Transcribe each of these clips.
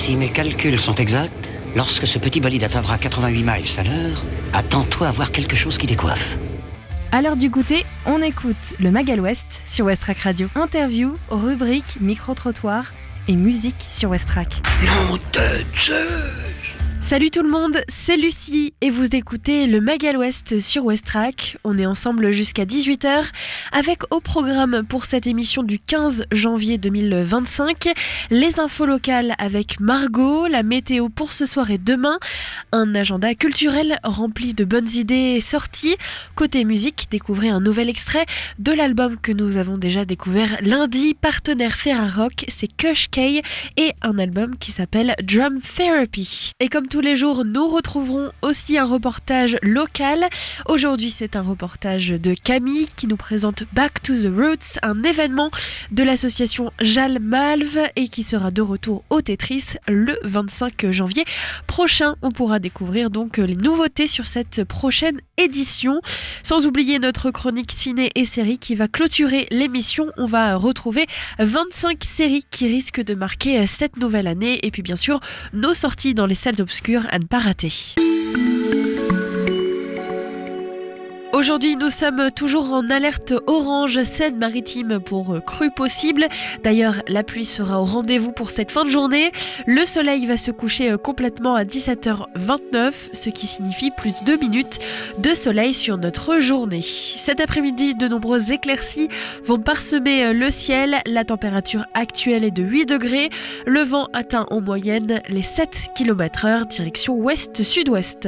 Si mes calculs sont exacts, lorsque ce petit bolide atteindra 88 miles à l'heure, attends-toi à voir quelque chose qui décoiffe. À l'heure du goûter, on écoute le Mag à l'Ouest sur Westrack Radio. Interview, rubrique, micro-trottoir et musique sur Westrack. Non de Zeus! Salut tout le monde, c'est Lucie et vous écoutez le Mag à l'Ouest sur Westrack. On est ensemble jusqu'à 18h avec au programme pour cette émission du 15 janvier 2025 les infos locales avec Margot, la météo pour ce soir et demain, un agenda culturel rempli de bonnes idées et sorties. Côté musique, découvrez un nouvel extrait de l'album que nous avons déjà découvert lundi, partenaire Ferrarock, c'est Kush K et un album qui s'appelle Drum Therapy. Et comme tous les jours, nous retrouverons aussi un reportage local. Aujourd'hui, c'est un reportage de Camille qui nous présente Back to the Roots, un événement de l'association Jal Malve et qui sera de retour au Tetris le 25 janvier prochain. On pourra découvrir donc les nouveautés sur cette prochaine édition. Sans oublier notre chronique ciné et séries qui va clôturer l'émission. On va retrouver 25 séries qui risquent de marquer cette nouvelle année et puis bien sûr nos sorties dans les salles obscures à ne pas rater. Aujourd'hui, nous sommes toujours en alerte orange Seine-Maritime pour crue possible. D'ailleurs, la pluie sera au rendez-vous pour cette fin de journée. Le soleil va se coucher complètement à 17h29, ce qui signifie plus de 2 minutes de soleil sur notre journée. Cet après-midi, de nombreuses éclaircies vont parsemer le ciel. La température actuelle est de 8 degrés. Le vent atteint en moyenne les 7 km/h, direction ouest-sud-ouest.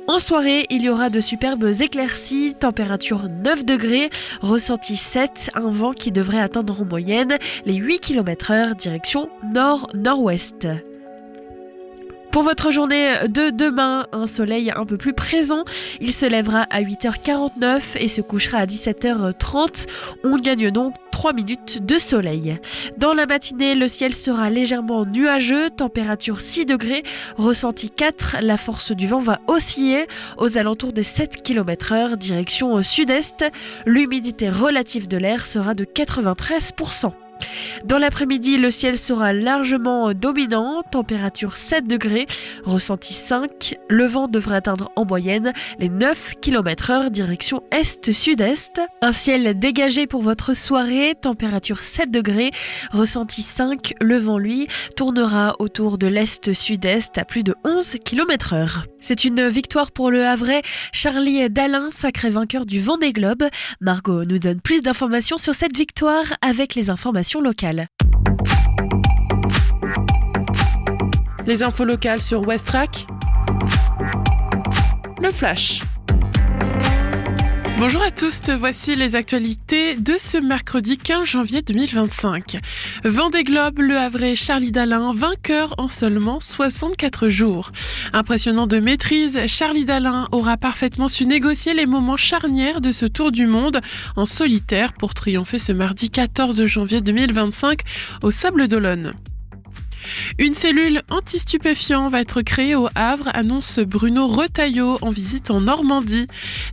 En soirée, il y aura de superbes éclaircies. Température 9 degrés, ressenti 7, un vent qui devrait atteindre en moyenne les 8 km/h, direction nord-nord-ouest. Pour votre journée de demain, un soleil un peu plus présent. Il se lèvera à 8h49 et se couchera à 17h30. On gagne donc 3 minutes de soleil. Dans la matinée, le ciel sera légèrement nuageux, température 6 degrés, ressenti 4. La force du vent va osciller aux alentours des 7 km/h, direction sud-est. L'humidité relative de l'air sera de 93%. Dans l'après-midi, le ciel sera largement dominant, température 7 degrés, ressenti 5. Le vent devrait atteindre en moyenne les 9 km/h, direction est-sud-est. Un ciel dégagé pour votre soirée, température 7 degrés, ressenti 5. Le vent, lui, tournera autour de l'est-sud-est à plus de 11 km/h. C'est une victoire pour le Havrais. Charlie Dalin, sacré vainqueur du Vendée Globe. Margot nous donne plus d'informations sur cette victoire avec les informations locales. Les infos locales sur Westrack. Le Flash. Bonjour à tous, voici les actualités de ce mercredi 15 janvier 2025. Vendée Globe, Le Havrais, Charlie Dalin, vainqueur en seulement 64 jours. Impressionnant de maîtrise, Charlie Dalin aura parfaitement su négocier les moments charnières de ce tour du monde en solitaire pour triompher ce mardi 14 janvier 2025 au Sables d'Olonne. Une cellule anti-stupéfiants va être créée au Havre, annonce Bruno Retailleau en visite en Normandie.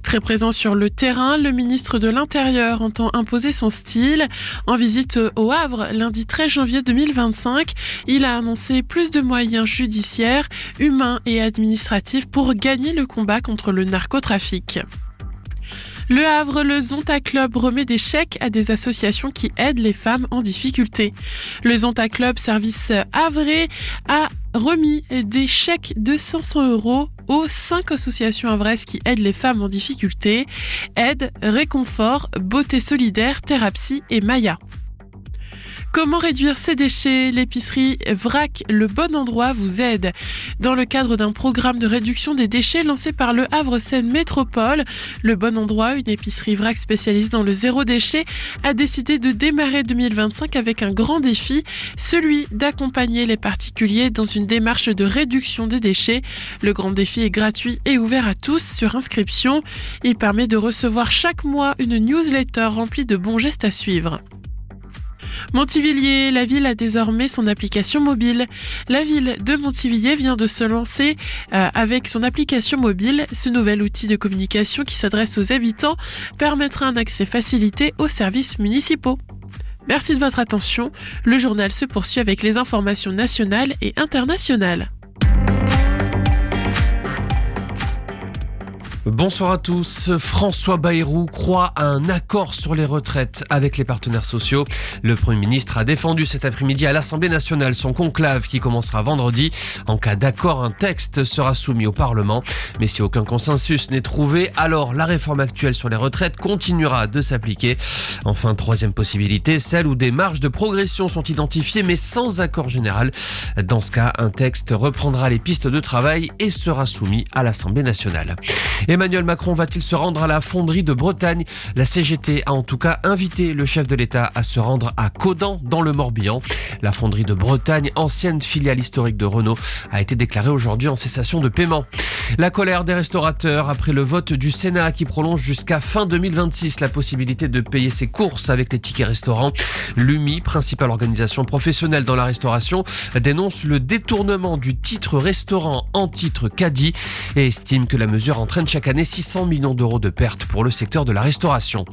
Très présent sur le terrain, le ministre de l'Intérieur entend imposer son style. En visite au Havre, lundi 13 janvier 2025, il a annoncé plus de moyens judiciaires, humains et administratifs pour gagner le combat contre le narcotrafic. Le Havre, le Zonta Club remet des chèques à des associations qui aident les femmes en difficulté. Le Zonta Club Service Havrais a remis des chèques de 500 € aux 5 associations havraises qui aident les femmes en difficulté. Aide, Réconfort, Beauté Solidaire, Thérapie et Maya. Comment réduire ses déchets ? L'épicerie Vrac, le bon endroit, vous aide. Dans le cadre d'un programme de réduction des déchets lancé par le Havre-Seine Métropole, le bon endroit, une épicerie Vrac spécialisée dans le zéro déchet, a décidé de démarrer 2025 avec un grand défi, celui d'accompagner les particuliers dans une démarche de réduction des déchets. Le grand défi est gratuit et ouvert à tous sur inscription. Il permet de recevoir chaque mois une newsletter remplie de bons gestes à suivre. Montivilliers, la ville a désormais son application mobile. La ville de Montivilliers vient de se lancer avec son application mobile. Ce nouvel outil de communication qui s'adresse aux habitants permettra un accès facilité aux services municipaux. Merci de votre attention. Le journal se poursuit avec les informations nationales et internationales. Bonsoir à tous. François Bayrou croit à un accord sur les retraites avec les partenaires sociaux. Le Premier ministre a défendu cet après-midi à l'Assemblée nationale son conclave qui commencera vendredi. En cas d'accord, un texte sera soumis au Parlement. Mais si aucun consensus n'est trouvé, alors la réforme actuelle sur les retraites continuera de s'appliquer. Enfin, troisième possibilité, celle où des marges de progression sont identifiées mais sans accord général. Dans ce cas, un texte reprendra les pistes de travail et sera soumis à l'Assemblée nationale. Emmanuel Macron va-t-il se rendre à la fonderie de Bretagne ? La CGT a en tout cas invité le chef de l'État à se rendre à Caudan, dans le Morbihan. La fonderie de Bretagne, ancienne filiale historique de Renault, a été déclarée aujourd'hui en cessation de paiement. La colère des restaurateurs après le vote du Sénat qui prolonge jusqu'à fin 2026 la possibilité de payer ses courses avec les tickets restaurants. L'UMI, principale organisation professionnelle dans la restauration, dénonce le détournement du titre restaurant en titre caddie et estime que la mesure entraîne chaque année 600 millions d'euros de pertes pour le secteur de la restauration.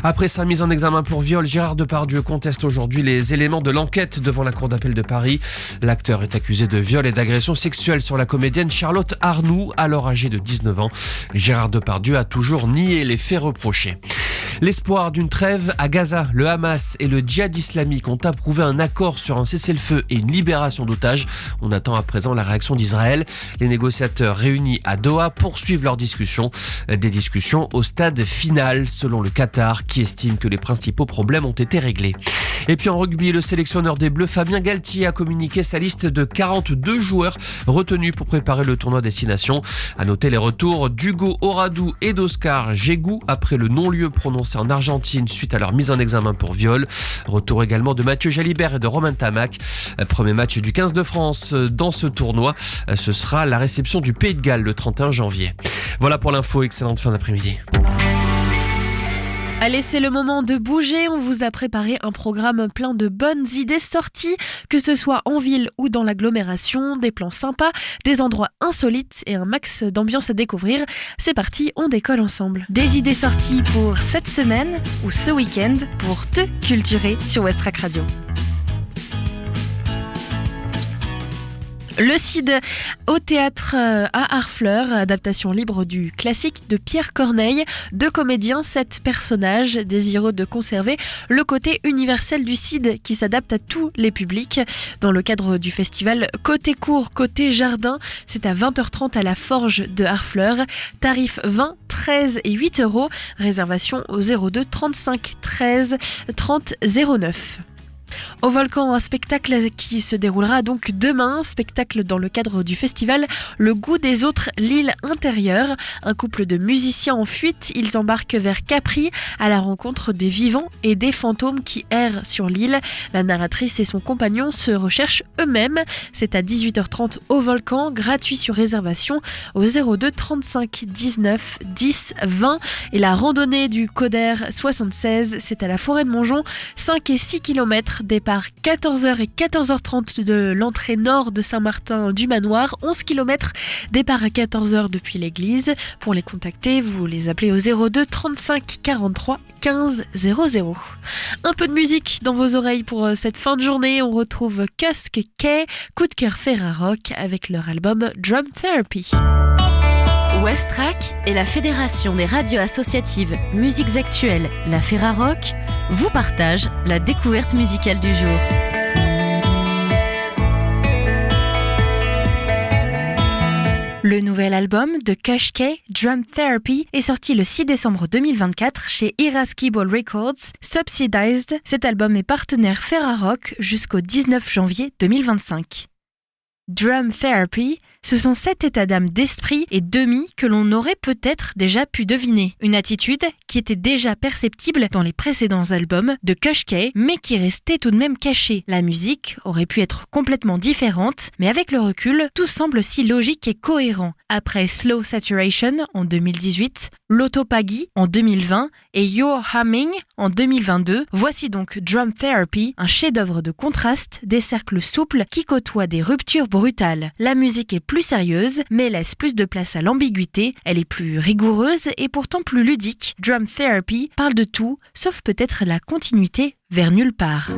Après sa mise en examen pour viol, Gérard Depardieu conteste aujourd'hui les éléments de l'enquête devant la Cour d'appel de Paris. L'acteur est accusé de viol et d'agression sexuelle sur la comédienne Charlotte Arnoux, alors âgée de 19 ans. Gérard Depardieu a toujours nié les faits reprochés. L'espoir d'une trêve à Gaza, le Hamas et le djihad islamique ont approuvé un accord sur un cessez-le-feu et une libération d'otages. On attend à présent la réaction d'Israël. Les négociateurs réunis à Doha poursuivent leurs discussions. Des discussions au stade final, selon le Qatar, qui estime que les principaux problèmes ont été réglés. Et puis en rugby, le sélectionneur des Bleus, Fabien Galtier, a communiqué sa liste de 42 joueurs retenus pour préparer le tournoi Destination. À noter les retours d'Hugo Oradou et d'Oscar Gégou après le non-lieu prononcé en Argentine suite à leur mise en examen pour viol. Retour également de Mathieu Jalibert et de Romain Tamac. Premier match du 15 de France dans ce tournoi. Ce sera la réception du Pays de Galles le 31 janvier. Voilà pour l'info, excellente fin d'après-midi. Allez, c'est le moment de bouger. On vous a préparé un programme plein de bonnes idées sorties, que ce soit en ville ou dans l'agglomération, des plans sympas, des endroits insolites et un max d'ambiance à découvrir. C'est parti, on décolle ensemble. Des idées sorties pour cette semaine ou ce week-end pour te culturer sur Westrack Radio. Le Cid au théâtre à Harfleur, adaptation libre du classique de Pierre Corneille. 2 comédiens, 7 personnages, désireux de conserver le côté universel du Cid qui s'adapte à tous les publics. Dans le cadre du festival Côté cour, côté jardin, c'est à 20h30 à la Forge de Harfleur. Tarif 20, 13 et 8 €. Réservation au 02 35 13 30 09. Au Volcan, un spectacle qui se déroulera donc demain, spectacle dans le cadre du festival Le Goût des Autres, l'île intérieure. Un couple de musiciens en fuite, ils embarquent vers Capri à la rencontre des vivants et des fantômes qui errent sur l'île. La narratrice et son compagnon se recherchent eux-mêmes. C'est à 18h30 au Volcan, gratuit sur réservation au 02 35 19 10 20. Et la randonnée du Coder 76, c'est à la forêt de Montjon, 5 et 6 km. Départ 14h et 14h30 de l'entrée nord de Saint-Martin-du-Manoir, 11 km. Départ à 14h depuis l'église. Pour les contacter, vous les appelez au 02 35 43 15 00. Un peu de musique dans vos oreilles pour cette fin de journée. On retrouve Kusk Kay, coup de cœur Ferrarock avec leur album Drum Therapy. Westrack et la Fédération des radios associatives Musiques Actuelles, la Ferrarock, vous partagent la découverte musicale du jour. Le nouvel album de Kusk Kay, Drum Therapy, est sorti le 6 décembre 2024 chez Iraski Ball Records, Subsidized. Cet album est partenaire Ferrarock jusqu'au 19 janvier 2025. Drum Therapy, ce sont 7 états d'âme d'esprit et demi que l'on aurait peut-être déjà pu deviner. Une attitude qui était déjà perceptible dans les précédents albums de Kusk Kay, mais qui restait tout de même cachée. La musique aurait pu être complètement différente, mais avec le recul, tout semble si logique et cohérent. après Slow Saturation en 2018, L'Autophagie en 2020 et You're Humming en 2022. Voici donc Drum Therapy, un chef-d'œuvre de contraste, des cercles souples qui côtoient des ruptures brutales. La musique est plus sérieuse, mais laisse plus de place à l'ambiguïté. Elle est plus rigoureuse et pourtant plus ludique. Drum Therapy parle de tout, sauf peut-être la continuité vers nulle part.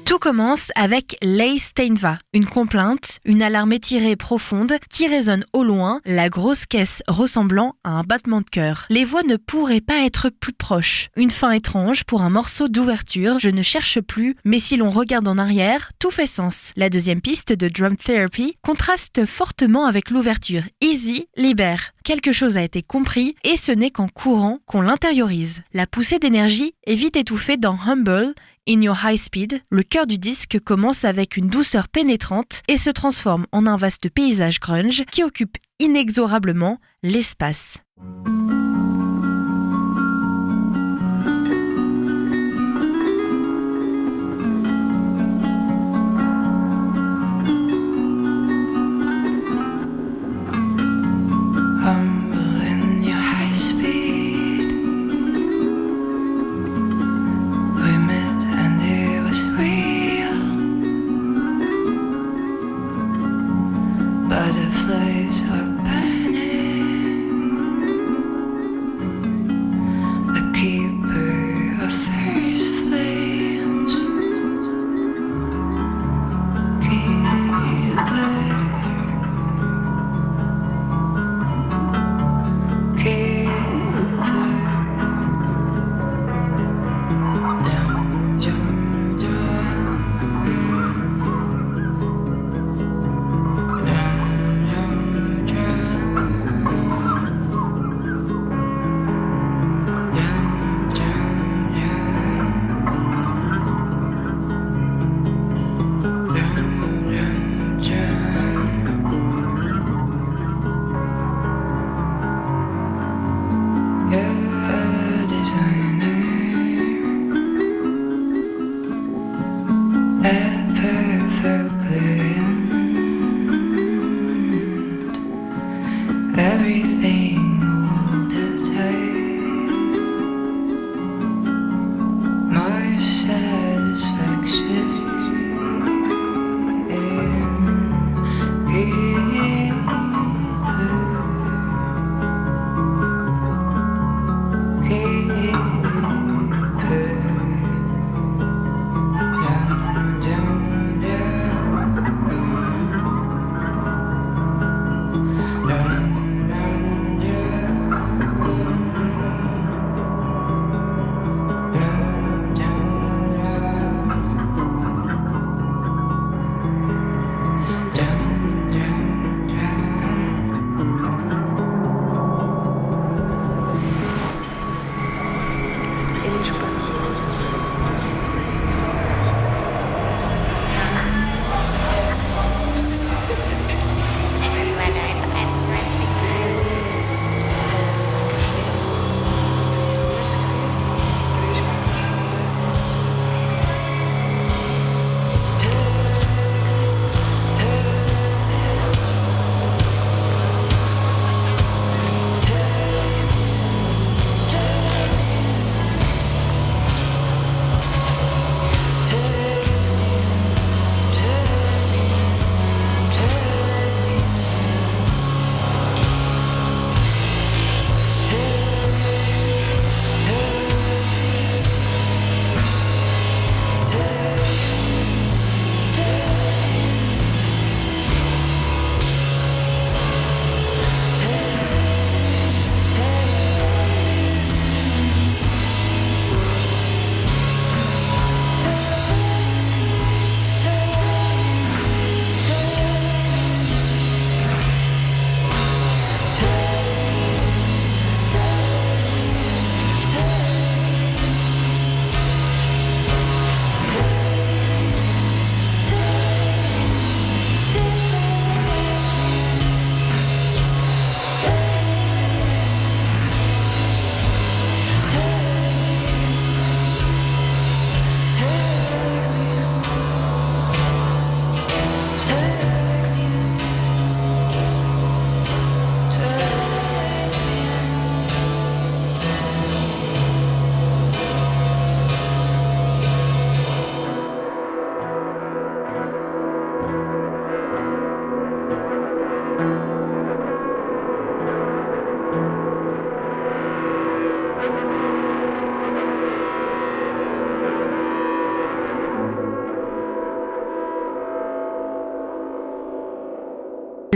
Tout commence avec Lei Steinva, une complainte, une alarme étirée profonde qui résonne au loin, la grosse caisse ressemblant à un battement de cœur. Les voix ne pourraient pas être plus proches. Une fin étrange pour un morceau d'ouverture, je ne cherche plus, mais si l'on regarde en arrière, tout fait sens. La deuxième piste de Drum Therapy contraste fortement avec l'ouverture. Easy libère. Quelque chose a été compris et ce n'est qu'en courant qu'on l'intériorise. La poussée d'énergie est vite étouffée dans Humble, In Your High Speed. Le cœur du disque commence avec une douceur pénétrante et se transforme en un vaste paysage grunge qui occupe inexorablement l'espace. Butterflies are burning.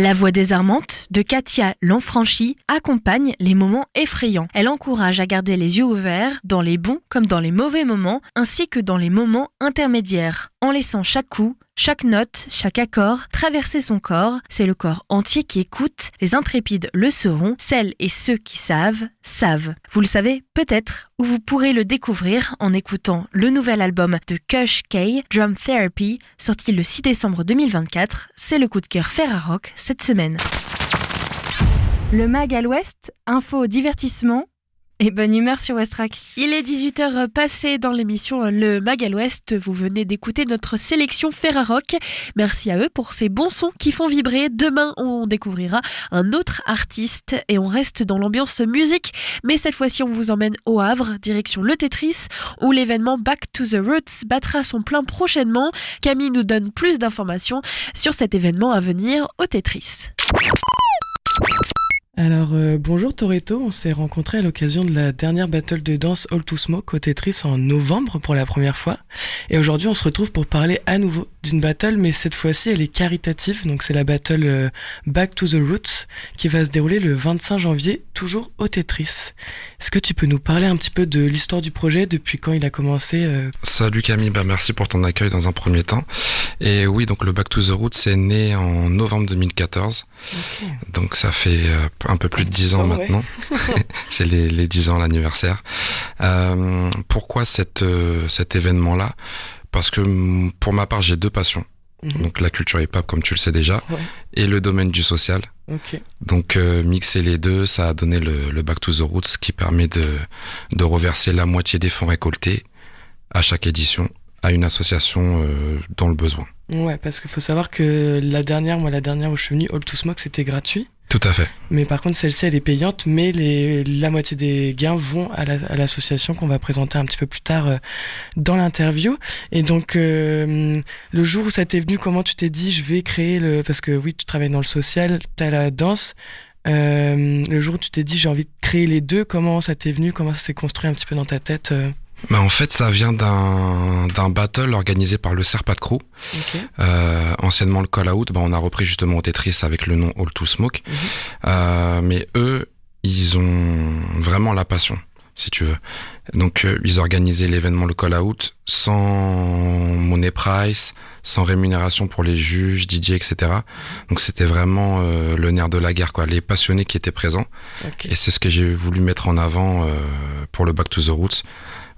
La voix désarmante de Katia Lanfranchi accompagne les moments effrayants. Elle encourage à garder les yeux ouverts dans les bons comme dans les mauvais moments, ainsi que dans les moments intermédiaires, en laissant chaque coup, chaque note, chaque accord traverser son corps. C'est le corps entier qui écoute. Les intrépides le sauront. Celles et ceux qui savent, savent. Vous le savez peut-être, ou vous pourrez le découvrir en écoutant le nouvel album de Kush K, Drum Therapy, sorti le 6 décembre 2024. C'est le coup de cœur Ferrarock cette semaine. Le Mag à l'Ouest, info, divertissement et bonne humeur sur Westrack. Il est 18h passé dans l'émission Le Mag à l'Ouest. Vous venez d'écouter notre sélection Ferrarock. Merci à eux pour ces bons sons qui font vibrer. Demain, on découvrira un autre artiste et on reste dans l'ambiance musique. Mais cette fois-ci, on vous emmène au Havre, direction le Tetris, où l'événement Back to the Roots battra son plein prochainement. Camille nous donne plus d'informations sur cet événement à venir au Tetris. Alors bonjour Toretto, on s'est rencontrés à l'occasion de la dernière battle de danse All to Smoke au Tetris en novembre pour la première fois. Et aujourd'hui on se retrouve pour parler à nouveau d'une battle, mais cette fois-ci elle est caritative, donc c'est la battle Back to the Roots qui va se dérouler le 25 janvier, toujours au Tetris. Est-ce que tu peux nous parler un petit peu de l'histoire du projet, depuis quand il a commencé Salut Camille, merci pour ton accueil dans un premier temps. Et oui, donc le Back to the Roots est né en novembre 2014, okay. Donc ça fait un peu plus de 10 ans maintenant, ouais. C'est les 10 ans l'anniversaire. Pourquoi cet événement-là ? Parce que pour ma part, j'ai deux passions. Donc la culture hip-hop, comme tu le sais déjà, ouais. Et le domaine du social. Okay. Donc mixer les deux, ça a donné le Back to the Roots qui permet de reverser la moitié des fonds récoltés à chaque édition à une association dans le besoin. Ouais, parce qu'il faut savoir que la dernière où je suis venu, All to Smoke, c'était gratuit. Tout à fait. Mais par contre, celle-ci, elle est payante, mais la moitié des gains vont à l'association qu'on va présenter un petit peu plus tard dans l'interview. Et donc, le jour où ça t'est venu, comment tu t'es dit, je vais créer parce que oui, tu travailles dans le social, t'as la danse. Le jour où tu t'es dit, j'ai envie de créer les deux, comment ça t'est venu, comment ça s'est construit un petit peu dans ta tête En fait, ça vient d'un battle organisé par le Serpat Crew. Okay. Anciennement le Call Out, on a repris justement au Tetris avec le nom All to Smoke. Mais eux, ils ont vraiment la passion, si tu veux. Donc, ils organisaient l'événement le Call Out sans money price, sans rémunération pour les juges, DJ, etc. Donc, c'était vraiment le nerf de la guerre, quoi. Les passionnés qui étaient présents. Okay. Et c'est ce que j'ai voulu mettre en avant pour le Back to the Roots,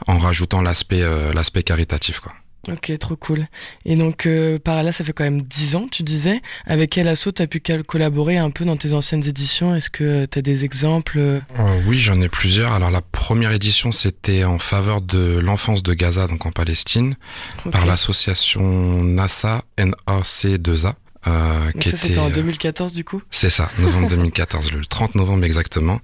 en rajoutant l'aspect caritatif, quoi. Ok, trop cool. Et donc, par là, ça fait quand même 10 ans, tu disais. Avec quel asso t'as pu collaborer un peu dans tes anciennes éditions ? Est-ce que t'as des exemples ? Oui, j'en ai plusieurs. Alors, la première édition, c'était en faveur de l'enfance de Gaza, donc en Palestine, okay. Par l'association NASA, NAC2A. Donc ça, c'était en 2014 du coup ? C'est ça, novembre 2014, le 30 novembre exactement.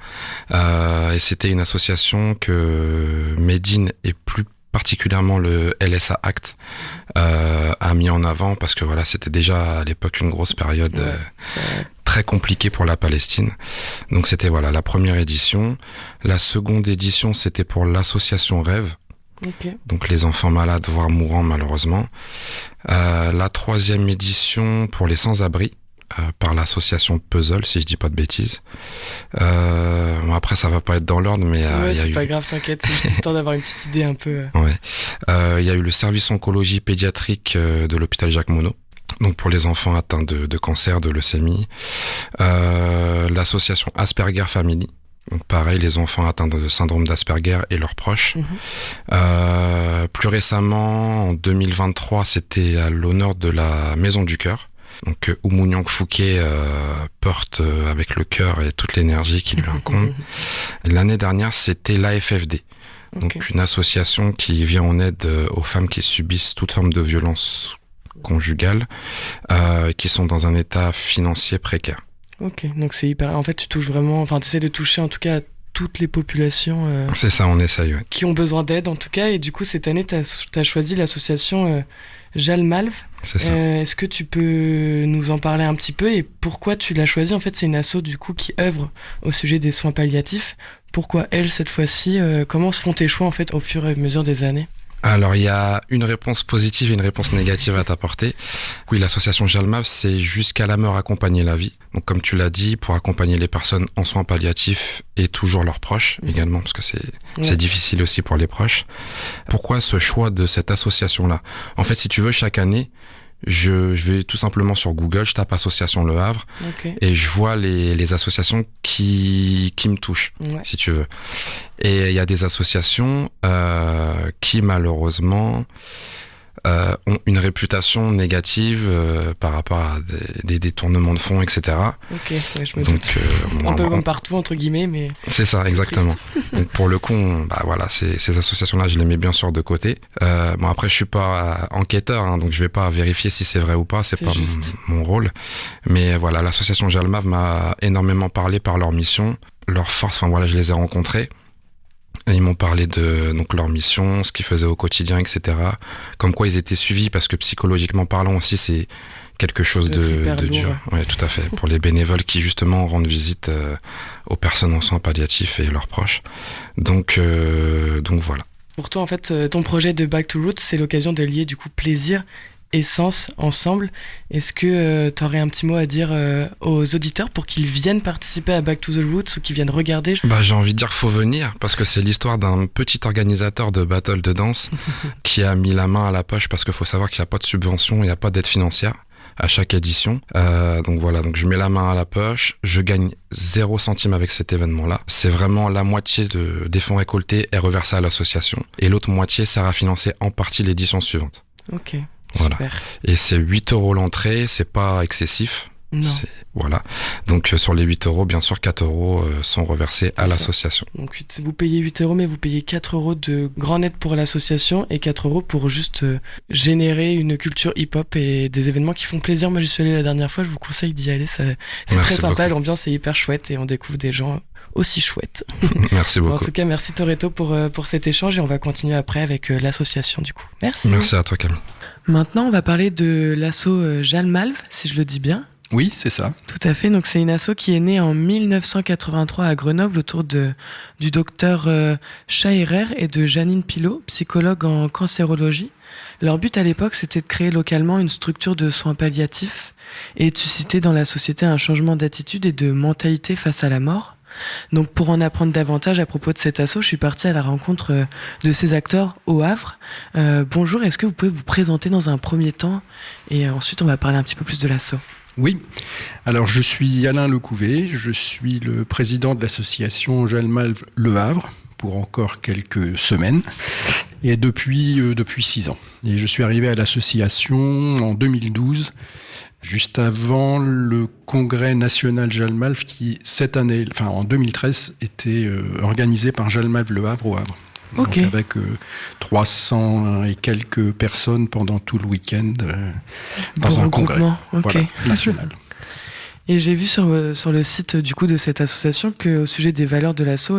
Et c'était une association que Medine et plus particulièrement le LSA Act a mis en avant parce que voilà, c'était déjà à l'époque une grosse période très compliquée pour la Palestine. Donc c'était voilà la première édition. La seconde édition, c'était pour l'association Rêve. Okay. Donc les enfants malades, voire mourants malheureusement. La troisième édition pour les sans-abri par l'association Puzzle, si je dis pas de bêtises. Après ça va pas être dans l'ordre, mais c'est pas grave, t'inquiète, c'est juste histoire d'avoir une petite idée un peu. Ouais. Il y a eu le service oncologie pédiatrique de l'hôpital Jacques Monod. Donc pour les enfants atteints de cancer, de leucémie. L'association Asperger Family. Donc pareil, les enfants atteints de syndrome d'Asperger et leurs proches. Plus récemment, en 2023, c'était à l'honneur de la Maison du Cœur. Donc Oumouniang Fouquet porte avec le cœur et toute l'énergie qui lui incombe. L'année dernière, c'était l'AFFD. Donc une association qui vient en aide aux femmes qui subissent toute forme de violence conjugale, qui sont dans un état financier précaire. Ok, donc c'est hyper... En fait, tu touches vraiment... Enfin, tu essaies de toucher en tout cas à toutes les populations... C'est ça, on essaye, ouais. Qui ont besoin d'aide en tout cas. Et du coup, cette année, t'as choisi l'association Jalmalv. C'est ça. Est-ce que tu peux nous en parler un petit peu et pourquoi tu l'as choisi ? En fait, c'est une asso du coup qui œuvre au sujet des soins palliatifs. Pourquoi elle, cette fois-ci ? Comment se font tes choix en fait au fur et à mesure des années ? Alors, il y a une réponse positive et une réponse négative à t'apporter. Oui, l'association Jalmav, c'est jusqu'à la mort accompagner la vie. Donc, comme tu l'as dit, pour accompagner les personnes en soins palliatifs et toujours leurs proches également, parce que c'est difficile aussi pour les proches. Pourquoi ce choix de cette association-là? En fait, si tu veux, chaque année, je vais tout simplement sur Google, je tape association Le Havre et je vois les associations qui me touchent, si tu veux. Et il y a des associations qui malheureusement ont une réputation négative par rapport à des détournements de fonds, etc. Je me doute. Un peu comme partout, entre guillemets, mais... C'est ça, exactement. Donc pour le coup, ces associations-là, je les mets bien sûr de côté. Après, je suis pas enquêteur, donc je vais pas vérifier si c'est vrai ou pas, c'est pas mon rôle. Mais voilà, l'association Jalmav m'a énormément parlé par leur mission, leur force, je les ai rencontrés. Et ils m'ont parlé de leur mission, ce qu'ils faisaient au quotidien, etc. Comme quoi ils étaient suivis, parce que psychologiquement parlant aussi, c'est quelque chose de dur. Ouais, tout à fait. Pour les bénévoles qui justement rendent visite aux personnes en soins palliatifs et leurs proches. Donc voilà. Pour toi, en fait, ton projet de Back to Roots, c'est l'occasion de lier du coup plaisir et sens ensemble. Est-ce que tu aurais un petit mot à dire aux auditeurs pour qu'ils viennent participer à Back to the Roots ou qu'ils viennent regarder? J'ai envie de dire qu'il faut venir, parce que c'est l'histoire d'un petit organisateur de battle de danse qui a mis la main à la poche, parce qu'il faut savoir qu'il n'y a pas de subvention, il n'y a pas d'aide financière à chaque édition. Donc je mets la main à la poche, je gagne 0 centime avec cet événement-là. C'est vraiment la moitié des fonds récoltés est reversée à l'association et l'autre moitié sert à financer en partie l'édition suivante. Ok. Voilà. Super. Et c'est 8 € l'entrée, c'est pas excessif. Non. Voilà. Donc sur les 8 €, bien sûr, 4 € sont reversés à l'association. Donc vous payez 8 €, mais vous payez 4 € de grande aide pour l'association et 4 € pour juste générer une culture hip-hop et des événements qui font plaisir. Moi, j'y suis allé la dernière fois, je vous conseille d'y aller. C'est très sympa, l'ambiance est hyper chouette et on découvre des gens aussi chouettes. Merci beaucoup. En tout cas, merci Toretto pour cet échange et on va continuer après avec l'association du coup. Merci. Merci à toi, Camille. Maintenant, on va parler de l'asso Jalmav, si je le dis bien. Oui, c'est ça. Tout à fait. Donc, c'est une asso qui est née en 1983 à Grenoble autour du docteur Chaherer et de Janine Pilot, psychologue en cancérologie. Leur but à l'époque, c'était de créer localement une structure de soins palliatifs et de susciter dans la société un changement d'attitude et de mentalité face à la mort. Donc pour en apprendre davantage à propos de cet asso, je suis partie à la rencontre de ces acteurs au Havre. Bonjour, est-ce que vous pouvez vous présenter dans un premier temps et ensuite on va parler un petit peu plus de l'asso. Oui, alors je suis Alain Lecouvé, je suis le président de l'association Jalmav Le Havre pour encore quelques semaines et depuis 6 ans. Et je suis arrivé à l'association en 2012. Juste avant le congrès national Jalmav qui, cette année, en 2013, était organisé par Jalmav Le Havre au Havre. Donc avec 300 et quelques personnes pendant tout le week-end dans un congrès national. Et j'ai vu sur le site du coup de cette association qu'au sujet des valeurs de l'asso,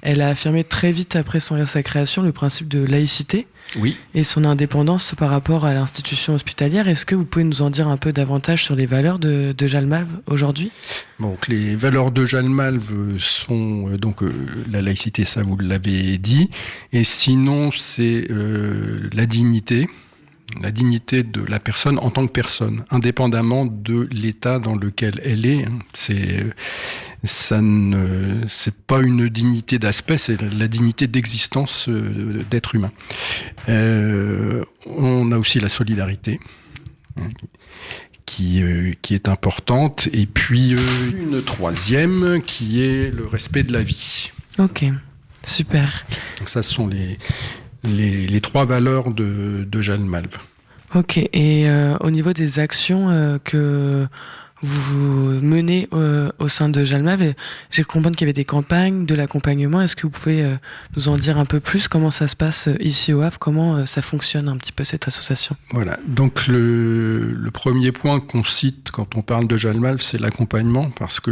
elle a affirmé très vite après sa création le principe de laïcité. Oui. Et son indépendance par rapport à l'institution hospitalière. Est-ce que vous pouvez nous en dire un peu davantage sur les valeurs de Jalmav aujourd'hui ? Donc les valeurs de Jalmav sont la laïcité, ça vous l'avez dit, et sinon c'est la dignité de la personne en tant que personne, indépendamment de l'état dans lequel elle est. C'est pas une dignité d'aspect, c'est la dignité d'existence d'être humain. On a aussi la solidarité qui est importante, et puis une troisième qui est le respect de la vie. Ok, super. Donc ça sont les 3 valeurs de Jalmav. Ok, et au niveau des actions que vous menez au sein de Jalmav, j'ai compris qu'il y avait des campagnes, de l'accompagnement. Est-ce que vous pouvez nous en dire un peu plus? Comment ça se passe ici au Havre? Comment ça fonctionne un petit peu cette association? Voilà, donc le premier point qu'on cite quand on parle de Jalmav, c'est l'accompagnement, parce que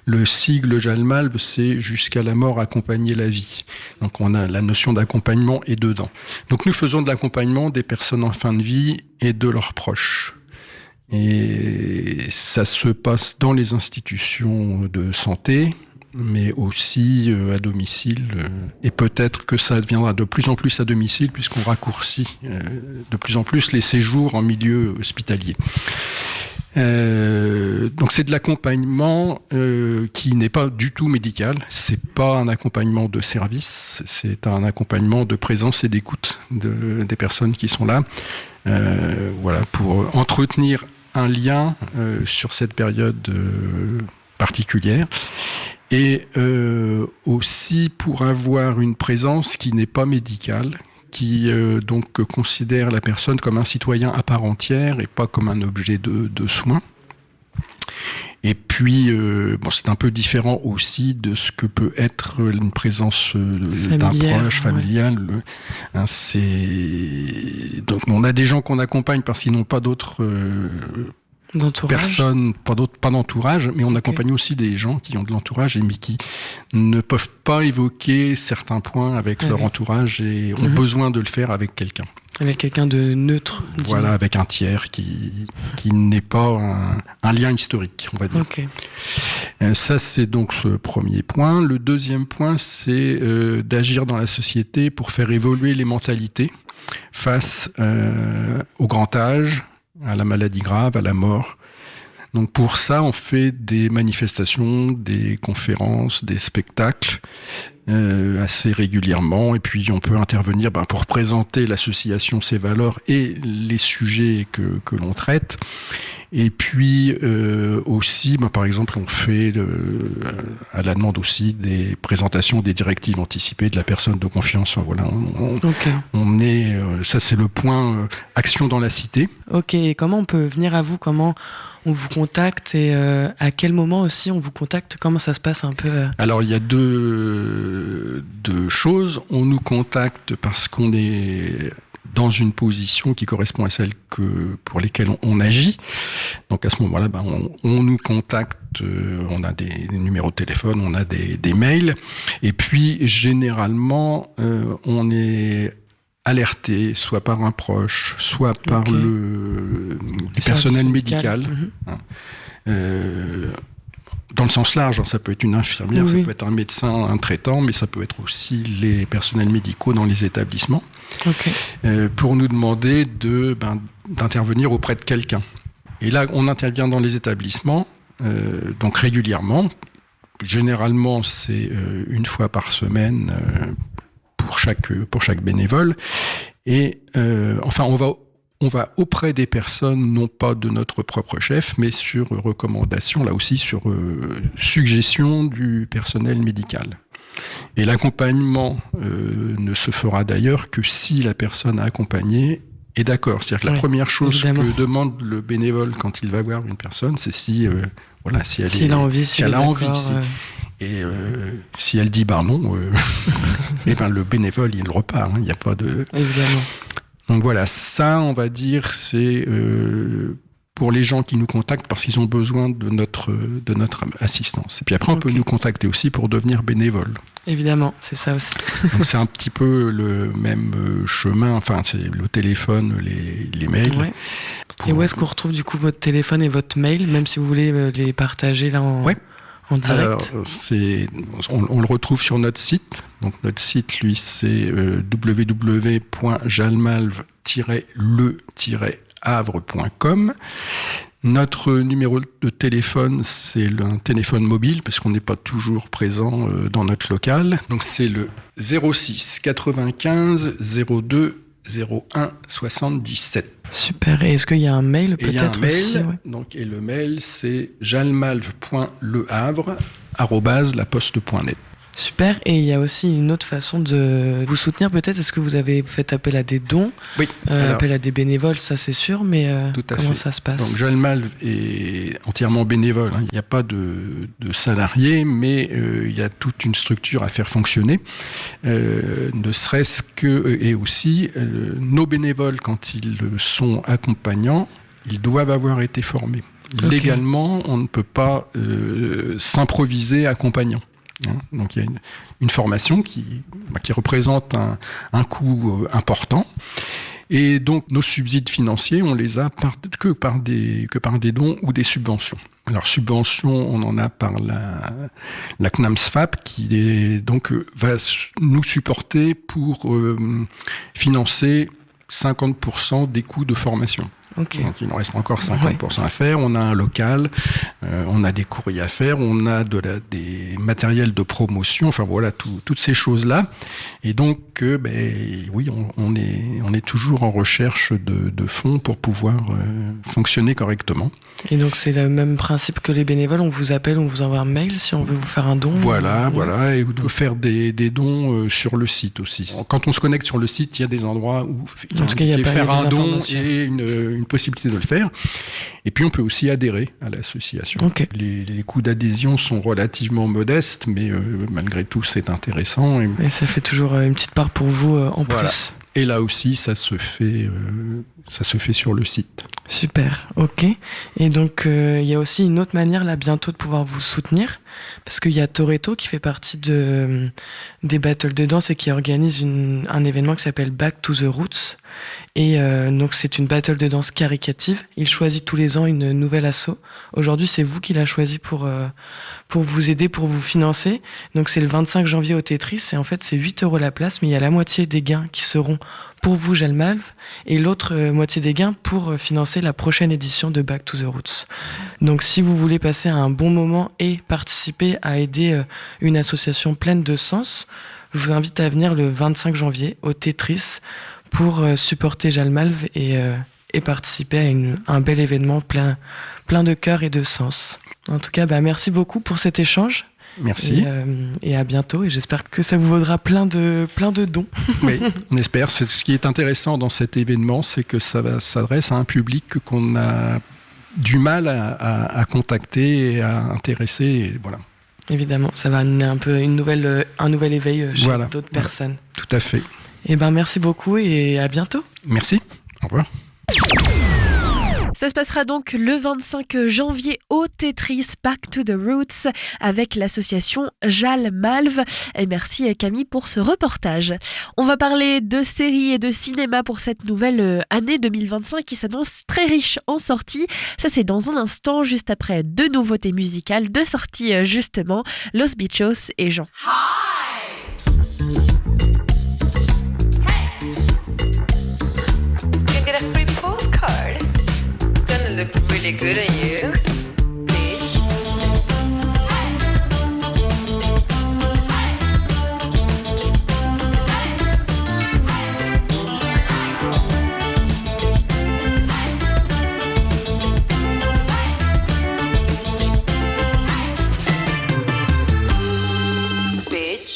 le sigle Jalmav, c'est jusqu'à la mort accompagner la vie. Donc on a la notion d'accompagnement est dedans. Donc nous faisons de l'accompagnement des personnes en fin de vie et de leurs proches. Et ça se passe dans les institutions de santé, mais aussi à domicile. Et peut-être que ça deviendra de plus en plus à domicile, puisqu'on raccourcit de plus en plus les séjours en milieu hospitalier. Donc c'est de l'accompagnement qui n'est pas du tout médical. C'est pas un accompagnement de service, c'est un accompagnement de présence et d'écoute des personnes qui sont là. Voilà, pour entretenir un lien sur cette période particulière. Et aussi pour avoir une présence qui n'est pas médicale, qui donc considère la personne comme un citoyen à part entière et pas comme un objet de soins. Et puis, c'est un peu différent aussi de ce que peut être une présence d'un proche, familial. Donc, on a des gens qu'on accompagne parce qu'ils n'ont pas d'autres personnes, pas d'entourage, mais on accompagne aussi des gens qui ont de l'entourage mais qui ne peuvent pas évoquer certains points avec leur entourage et ont besoin de le faire avec quelqu'un. Avec quelqu'un de neutre. Voilà, avec un tiers qui n'est pas un lien historique, on va dire. Okay. Ça, c'est donc ce premier point. Le deuxième point, c'est d'agir dans la société pour faire évoluer les mentalités face au grand âge, à la maladie grave, à la mort. Donc pour ça, on fait des manifestations, des conférences, des spectacles assez régulièrement. Et puis on peut intervenir pour présenter l'association, ses valeurs et les sujets que l'on traite. Et puis aussi, par exemple, on fait à la demande aussi des présentations des directives anticipées de la personne de confiance. Voilà, on est. Ça, c'est le point action dans la cité. Ok. Et comment on peut venir à vous ? Comment on vous contacte et à quel moment aussi on vous contacte ? Comment ça se passe un peu Alors, il y a deux choses. On nous contacte parce qu'on est dans une position qui correspond à celle pour lesquelles on agit. Donc à ce moment-là, on nous contacte, on a des numéros de téléphone, on a des mails, et puis généralement on est alerté soit par un proche, soit par le personnel médical. Dans le sens large, ça peut être une infirmière, ça peut être un médecin, un traitant, mais ça peut être aussi les personnels médicaux dans les établissements, pour nous demander d'intervenir auprès de quelqu'un. Et là, on intervient dans les établissements, donc régulièrement. Généralement, c'est une fois par semaine pour chaque bénévole. Et on va auprès des personnes, non pas de notre propre chef, mais sur recommandation, là aussi sur suggestion du personnel médical. Et l'accompagnement ne se fera d'ailleurs que si la personne accompagnée est d'accord. C'est-à-dire que la première chose que demande le bénévole quand il va voir une personne, c'est si elle a envie. Et si elle dit non, le bénévole il repart. Il n'y a pas de. Évidemment. Donc voilà, ça, on va dire, c'est pour les gens qui nous contactent parce qu'ils ont besoin de notre assistance. Et puis après, on peut nous contacter aussi pour devenir bénévole. Évidemment, c'est ça aussi. Donc c'est un petit peu le même chemin, c'est le téléphone, les mails. Ouais. Et où est-ce qu'on retrouve du coup votre téléphone et votre mail, même si vous voulez les partager là en direct? Alors, on le retrouve sur notre site. Donc notre site, lui, c'est www.jalmalv-le-havre.com. Notre numéro de téléphone, c'est un téléphone mobile, parce qu'on n'est pas toujours présent dans notre local. Donc c'est le 06 95 02 01 77. Super. Et est-ce qu'il y a un mail peut-être aussi? Donc, et le mail, c'est jalmalv.lehavre@laposte.net. Super. Et il y a aussi une autre façon de vous soutenir peut-être. Est-ce que vous avez fait appel à des dons? Oui. Appel à des bénévoles, ça c'est sûr, mais comment ça se passe? Donc Jalmalv est entièrement bénévole. Il n'y a pas de salariés, mais il y a toute une structure à faire fonctionner. Ne serait-ce que, et aussi, nos bénévoles, quand ils sont accompagnants, ils doivent avoir été formés. Légalement, on ne peut pas s'improviser accompagnant. Donc il y a une formation qui représente un coût important. Et donc nos subsides financiers, on les a que par des dons ou des subventions. Alors, subvention, on en a par la CNAMSFAP qui va nous supporter pour financer 50% des coûts de formation. Okay. Donc, il nous reste encore 50% à faire. On a un local, on a des courriers à faire, on a des matériels de promotion, enfin voilà, toutes ces choses-là. Et donc, oui, on est toujours en recherche de fonds pour pouvoir fonctionner correctement. Et donc, c'est le même principe que les bénévoles, on vous appelle, on vous envoie un mail si on veut vous faire un don. Voilà, et on peut faire des dons sur le site aussi. Quand on se connecte sur le site, il y a des endroits où il y a faire un don et une possibilité de le faire. Et puis on peut aussi adhérer à l'association. Okay. Les coûts d'adhésion sont relativement modestes, mais malgré tout c'est intéressant. Et ça fait toujours une petite part pour vous en plus. Et là aussi ça se fait sur le site. Super, ok. Et donc il y a aussi une autre manière là bientôt de pouvoir vous soutenir, parce qu'il y a Toretto qui fait partie des battles de danse et qui organise un événement qui s'appelle Back to the Roots. Et donc c'est une battle de danse caricative. Il choisit tous les ans une nouvelle asso. Aujourd'hui c'est vous qui l'a choisi pour vous aider, pour vous financer. Donc c'est le 25 janvier au Tetris et en fait c'est 8€ la place, mais il y a la moitié des gains qui seront pour vous, Jalmalv, et l'autre moitié des gains pour financer la prochaine édition de Back to the Roots. Donc si vous voulez passer un bon moment et participer à aider une association pleine de sens, je vous invite à venir le 25 janvier au Tetris pour supporter Jalmalv et participer à un bel événement plein de cœur et de sens. En tout cas, merci beaucoup pour cet échange. Merci. Et à bientôt. Et j'espère que ça vous vaudra plein de dons. Oui, on espère. Ce qui est intéressant dans cet événement, c'est que ça s'adresse à un public qu'on a du mal à contacter et à intéresser. Et voilà. Évidemment, ça va amener un peu un nouvel éveil chez d'autres personnes. Tout à fait. Et merci beaucoup et à bientôt. Merci. Au revoir. Ça se passera donc le 25 janvier au Tetris Back to the Roots avec l'association Jalmalv. Et merci Camille pour ce reportage. On va parler de séries et de cinéma pour cette nouvelle année 2025 qui s'annonce très riche en sorties. Ça c'est dans un instant, juste après 2 nouveautés musicales, 2 sorties justement, Los Bichos et Jean. Hi! Hey! You get a free postcard. Look really good on you, bitch. Bitch.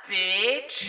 bitch.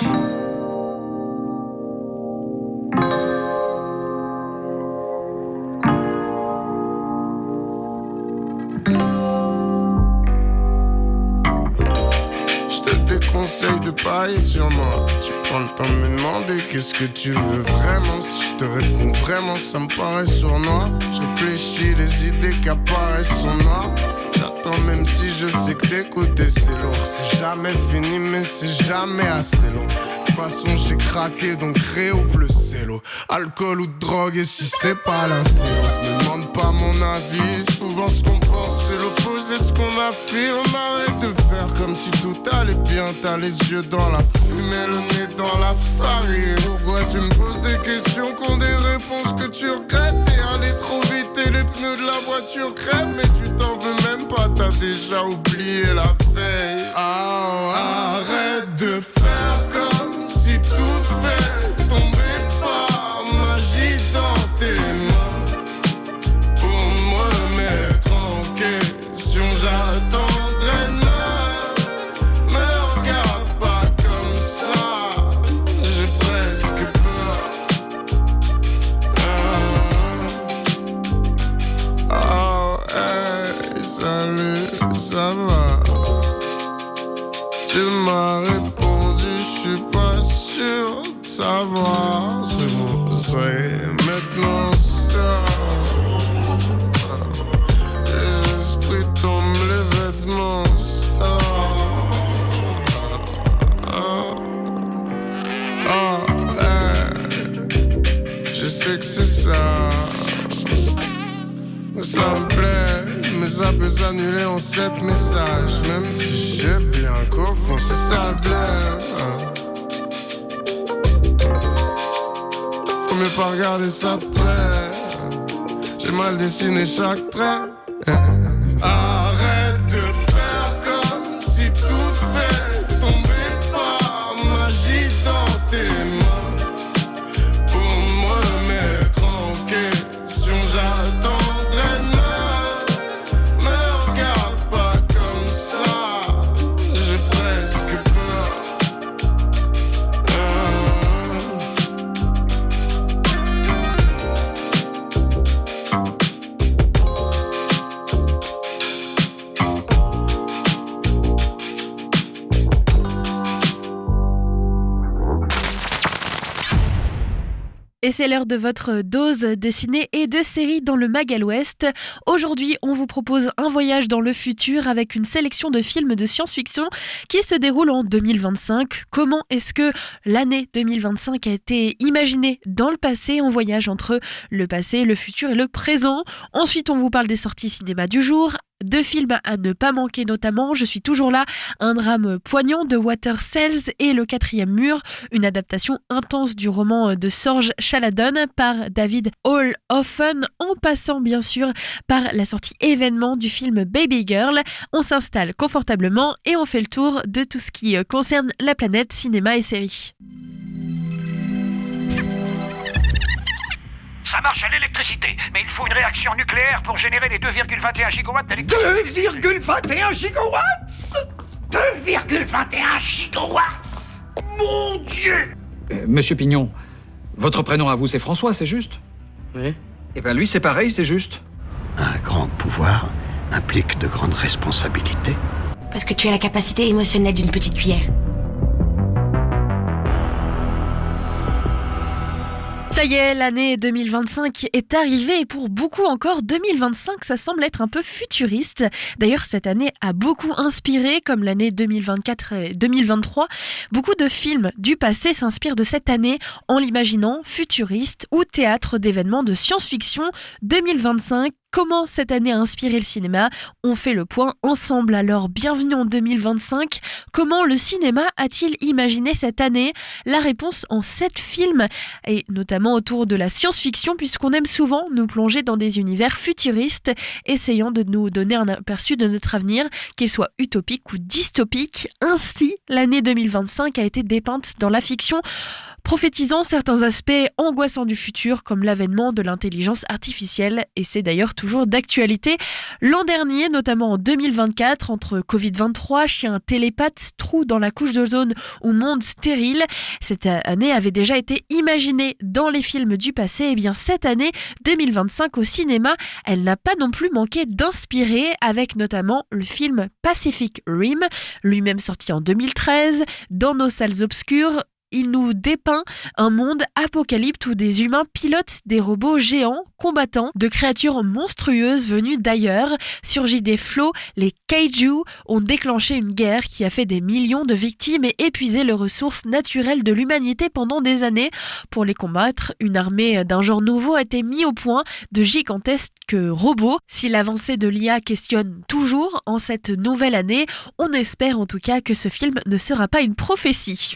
Je te déconseille de parier sur moi. Tu prends le temps de me demander qu'est-ce que tu veux vraiment. Si je te réponds vraiment, ça me paraît sournois. Je réfléchis, les idées qui apparaissent sont noires. J'attends même si je sais que t'écouter c'est lourd. C'est jamais fini mais c'est jamais assez long. De toute façon j'ai craqué donc réouvre le cello. Alcool ou drogue et si c'est pas l'un c'est l'autre. Me demande pas mon avis, souvent ce qu'on pense c'est l'opposé de ce qu'on affirme. Arrête de faire comme si tout allait bien. T'as les yeux dans la fumée, le nez dans la farine. Pourquoi tu me poses des questions qu'ont des réponses que tu regrettes? T'es allé trop vite et les pneus de la voiture crèvent. Mais tu t'en veux même pas, t'as déjà oublié la veille. Ah, arrête de faire comme si tout devait tomber par magie dans tes mains. Pour me remettre en question, j'attendrai demain. Me regarde pas comme ça, j'ai presque peur. Oh, hey, salut, ça va? Tu m'as répondu, je suis pas sûr de savoir. C'est bon, ça y est, maintenant les esprits tombent, les vêtements je sais que c'est ça. Ça me plaît, mais ça peut s'annuler en 7 messages. Même si j'ai bien qu'au fond c'est ça le blême. Faut mieux pas regarder ça de près. J'ai mal dessiné chaque trait. Arrête de faire comme si tout devait tomber par magie dans tes mains. Pour me remettre en question, j'attendrai demain. Me regarde pas comme ça, j'ai presque peur. Et c'est l'heure de votre dose de ciné et de séries dans le Mag à l'Ouest. Aujourd'hui, on vous propose un voyage dans le futur avec une sélection de films de science-fiction qui se déroule en 2025. Comment est-ce que l'année 2025 a été imaginée dans le passé? On voyage entre le passé, le futur et le présent. Ensuite, on vous parle des sorties cinéma du jour. 2 films à ne pas manquer, notamment Je suis toujours là, un drame poignant de Walter Sells, et Le quatrième mur, une adaptation intense du roman de Sorge Chaladon par David Holhoffen, en passant bien sûr par la sortie événement du film Baby Girl. On s'installe confortablement et on fait le tour de tout ce qui concerne la planète cinéma et séries. Ça marche à l'électricité, mais il faut une réaction nucléaire pour générer les 2,21 gigawatts d'électricité. 2,21 gigawatts 2,21 gigawatts Mon Dieu! Monsieur Pignon, votre prénom à vous c'est François, c'est juste? Oui. Eh ben lui c'est pareil, c'est juste. Un grand pouvoir implique de grandes responsabilités. Parce que tu as la capacité émotionnelle d'une petite cuillère. Ça y est, l'année 2025 est arrivée et pour beaucoup encore, 2025, ça semble être un peu futuriste. D'ailleurs, cette année a beaucoup inspiré, comme l'année 2024 et 2023. Beaucoup de films du passé s'inspirent de cette année en l'imaginant futuriste ou théâtre d'événements de science-fiction. 2025, comment cette année a inspiré le cinéma? On fait le point ensemble. Alors, bienvenue en 2025. Comment le cinéma a-t-il imaginé cette année? La réponse en 7 films, et notamment autour de la science-fiction, puisqu'on aime souvent nous plonger dans des univers futuristes, essayant de nous donner un aperçu de notre avenir, qu'il soit utopique ou dystopique. Ainsi, l'année 2025 a été dépeinte dans la fiction prophétisant certains aspects angoissants du futur comme l'avènement de l'intelligence artificielle, et c'est d'ailleurs toujours d'actualité. L'an dernier, notamment en 2024, entre Covid-23, chien télépathe, trou dans la couche d'ozone ou monde stérile, cette année avait déjà été imaginée dans les films du passé. Et bien cette année 2025 au cinéma, elle n'a pas non plus manqué d'inspirer, avec notamment le film Pacific Rim, lui-même sorti en 2013. Dans nos salles obscures, il nous dépeint un monde apocalyptique où des humains pilotent des robots géants combattants de créatures monstrueuses venues d'ailleurs. Surgis des flots, les kaiju ont déclenché une guerre qui a fait des millions de victimes et épuisé les ressources naturelles de l'humanité pendant des années. Pour les combattre, une armée d'un genre nouveau a été mise au point, de gigantesques robots. Si l'avancée de l'IA questionne toujours en cette nouvelle année, on espère en tout cas que ce film ne sera pas une prophétie.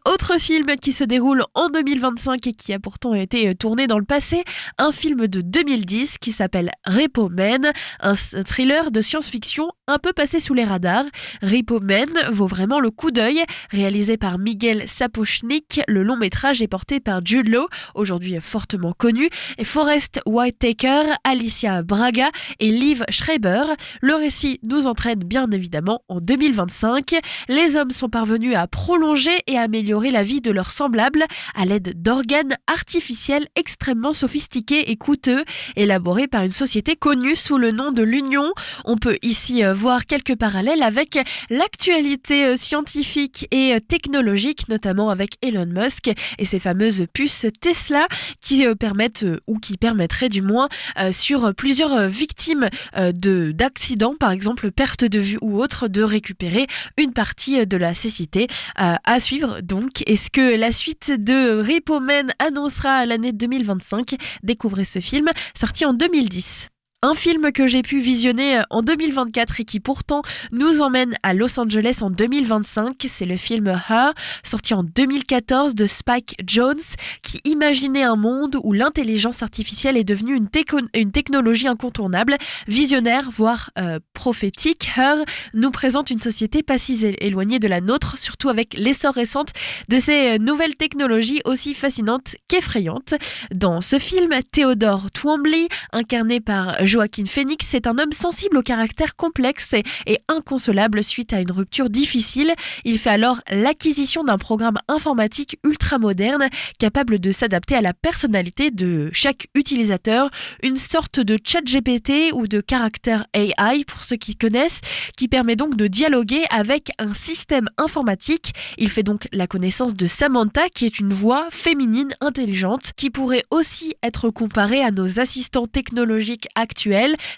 Autre film qui se déroule en 2025 et qui a pourtant été tourné dans le passé, un film de 2010 qui s'appelle Repo Man, un thriller de science-fiction un peu passé sous les radars. Repo Man vaut vraiment le coup d'œil. Réalisé par Miguel Sapochnik, le long métrage est porté par Jude Law, aujourd'hui fortement connu, et Forest Whitaker, Alicia Braga et Liv Schreiber. Le récit nous entraîne bien évidemment en 2025. Les hommes sont parvenus à prolonger et améliorer la vie de leurs semblables à l'aide d'organes artificiels extrêmement sophistiqués et coûteux, élaborés par une société connue sous le nom de l'Union. On peut ici voir quelques parallèles avec l'actualité scientifique et technologique, notamment avec Elon Musk et ses fameuses puces Tesla qui permettraient du moins sur plusieurs victimes d'accidents, par exemple perte de vue ou autre, de récupérer une partie de la cécité. À suivre donc. Est-ce que la suite de Repo Man annoncera l'année 2025 ? Découvrez ce film, sorti en 2010. Un film que j'ai pu visionner en 2024 et qui pourtant nous emmène à Los Angeles en 2025, c'est le film Her, sorti en 2014 de Spike Jonze, qui imaginait un monde où l'intelligence artificielle est devenue une technologie incontournable, visionnaire, voire prophétique. Her nous présente une société pas si éloignée de la nôtre, surtout avec l'essor récent de ces nouvelles technologies aussi fascinantes qu'effrayantes. Dans ce film, Theodore Twombly, incarné par Joaquin Phoenix, est un homme sensible au caractère complexe et inconsolable suite à une rupture difficile. Il fait alors l'acquisition d'un programme informatique ultra moderne capable de s'adapter à la personnalité de chaque utilisateur, une sorte de chat GPT ou de caractère AI pour ceux qui connaissent, qui permet donc de dialoguer avec un système informatique. Il fait donc la connaissance de Samantha, qui est une voix féminine intelligente qui pourrait aussi être comparée à nos assistants technologiques actuels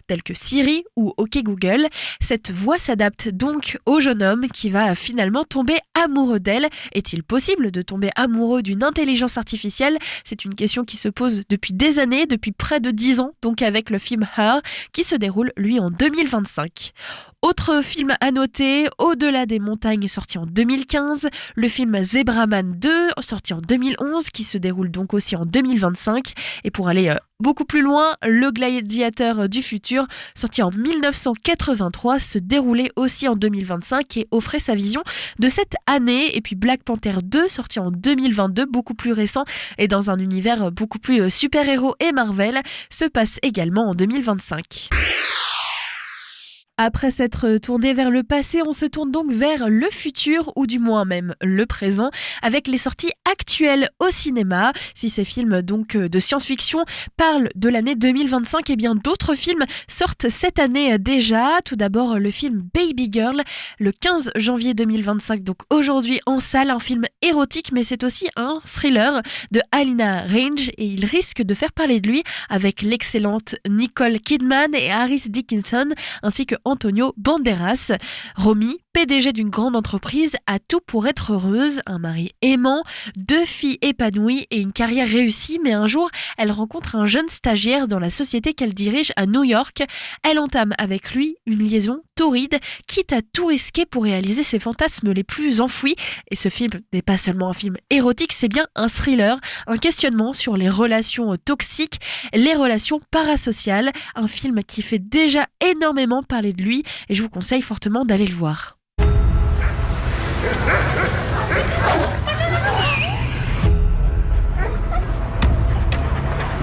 tels que Siri ou OK Google. Cette voix s'adapte donc au jeune homme qui va finalement tomber amoureux d'elle. Est-il possible de tomber amoureux d'une intelligence artificielle ? C'est une question qui se pose depuis des années, depuis près de 10 ans, donc avec le film Her qui se déroule lui en 2025. Autre film à noter, Au-delà des montagnes, sorti en 2015, le film Zebraman 2, sorti en 2011, qui se déroule donc aussi en 2025. Et pour aller beaucoup plus loin, Le gladiateur du futur, sorti en 1983, se déroulait aussi en 2025 et offrait sa vision de cette année. Et puis Black Panther 2, sorti en 2022, beaucoup plus récent et dans un univers beaucoup plus super-héros et Marvel, se passe également en 2025. Après s'être tourné vers le passé, on se tourne donc vers le futur, ou du moins même le présent, avec les sorties actuelles au cinéma. Si ces films donc de science-fiction parlent de l'année 2025, et bien d'autres films sortent cette année déjà. Tout d'abord le film Baby Girl, le 15 janvier 2025, donc aujourd'hui en salle, un film érotique, mais c'est aussi un thriller de Halina Reijn, et il risque de faire parler de lui avec l'excellente Nicole Kidman et Harris Dickinson, ainsi que Antonio Banderas. Romy, PDG d'une grande entreprise, a tout pour être heureuse, un mari aimant, 2 filles épanouies et une carrière réussie, mais un jour, elle rencontre un jeune stagiaire dans la société qu'elle dirige à New York. Elle entame avec lui une liaison torride, quitte à tout risquer pour réaliser ses fantasmes les plus enfouis. Et ce film n'est pas seulement un film érotique, c'est bien un thriller, un questionnement sur les relations toxiques, les relations parasociales, un film qui fait déjà énormément parler de lui, et je vous conseille fortement d'aller le voir.